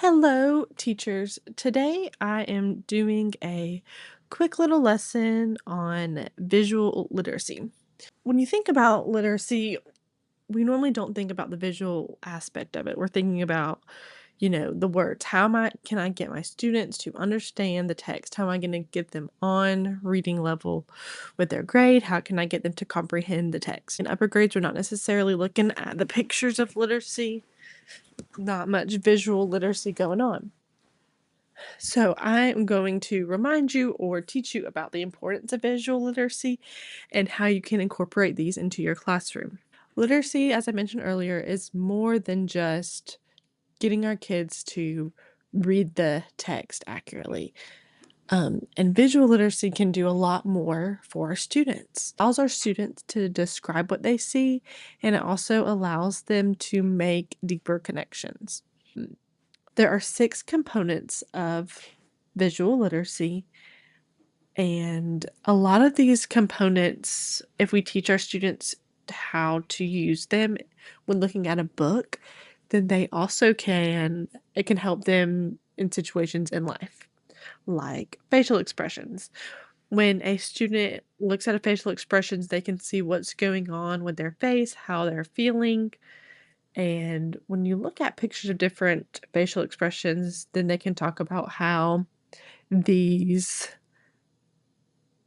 Hello, teachers. Today I am doing a quick little lesson on visual literacy. When you think about literacy, we normally don't think about the visual aspect of it. We're thinking about, the words. Can I get my students to understand the text? How am I going to get them on reading level with their grade? How can I get them to comprehend the text? In upper grades, we're not necessarily looking at the pictures of literacy, not much visual literacy going on. So, I'm going to remind you or teach you about the importance of visual literacy and how you can incorporate these into your classroom. Literacy, as I mentioned earlier, is more than just getting our kids to read the text accurately. And visual literacy can do a lot more for our students. It allows our students to describe what they see, and it also allows them to make deeper connections. There are 6 components of visual literacy, and a lot of these components, if we teach our students how to use them when looking at a book, then it can help them in situations in life, like facial expressions. When a student looks at a facial expressions, they can see what's going on with their face, how they're feeling, and when you look at pictures of different facial expressions, then they can talk about how these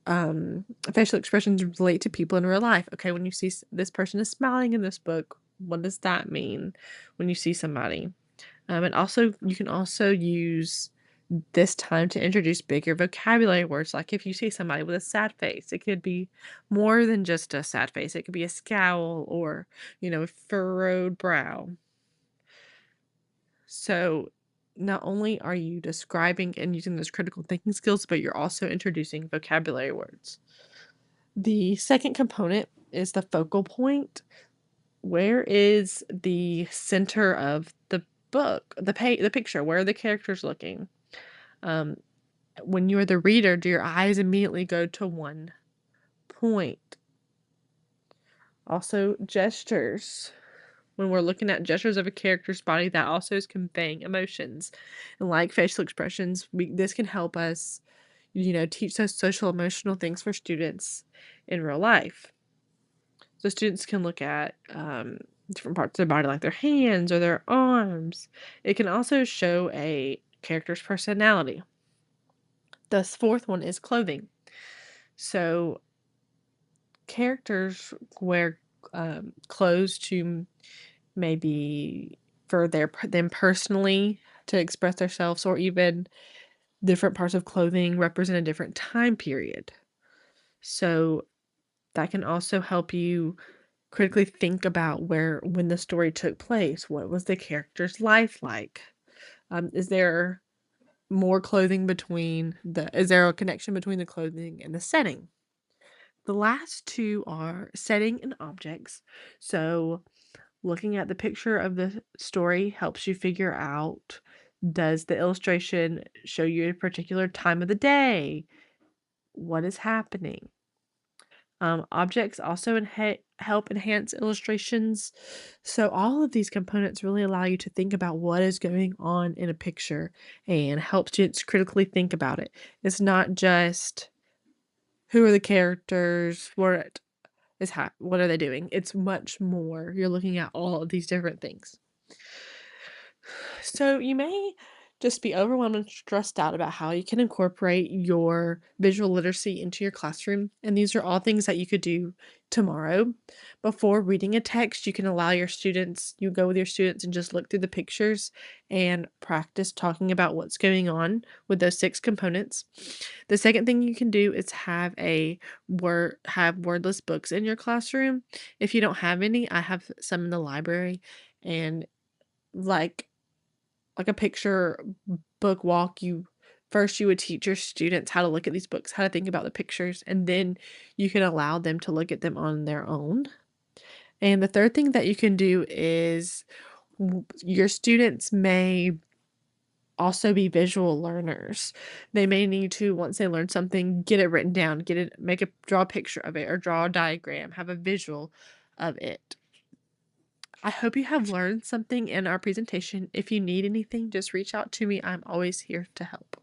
facial expressions relate to people in real life. Okay, when you see this person is smiling in this book, what does that mean when you see somebody? And also, you can also use this time to introduce bigger vocabulary words. Like if you see somebody with a sad face, it could be more than just a sad face. It could be a scowl or, furrowed brow. So, not only are you describing and using those critical thinking skills, but you're also introducing vocabulary words. The second component is the focal point. Where is the center of the book, the picture? Where are the characters looking? Um, when you're the reader, do your eyes immediately go to one point? Also, gestures. When we're looking at gestures of a character's body, that also is conveying emotions. And like facial expressions, this can help us, teach those social emotional things for students in real life. So students can look at different parts of their body, like their hands or their arms. It can also show a character's personality. The fourth one is clothing. So characters wear clothes to maybe for them personally to express themselves, or even different parts of clothing represent a different time period. So that can also help you critically think about when the story took place. What was the character's life like? Is there more clothing is there a connection between the clothing and the setting? The last two are setting and objects. So looking at the picture of the story helps you figure out, does the illustration show you a particular time of the day? What is happening? Objects also help enhance illustrations. So all of these components really allow you to think about what is going on in a picture and help students critically think about it. It's not just who are the characters, what are they doing? It's much more. You're looking at all of these different things. So you may just be overwhelmed and stressed out about how you can incorporate your visual literacy into your classroom. And these are all things that you could do tomorrow. Before reading a text, you go with your students and just look through the pictures and practice talking about what's going on with those 6 components. The second thing you can do is have wordless books in your classroom. If you don't have any, I have some in the library, and like a picture book walk, you would teach your students how to look at these books, how to think about the pictures, and then you can allow them to look at them on their own. And the third thing that you can do is your students may also be visual learners. They may need to, once they learn something, get it written down, draw a picture of it or draw a diagram, have a visual of it. I hope you have learned something in our presentation. If you need anything, just reach out to me. I'm always here to help.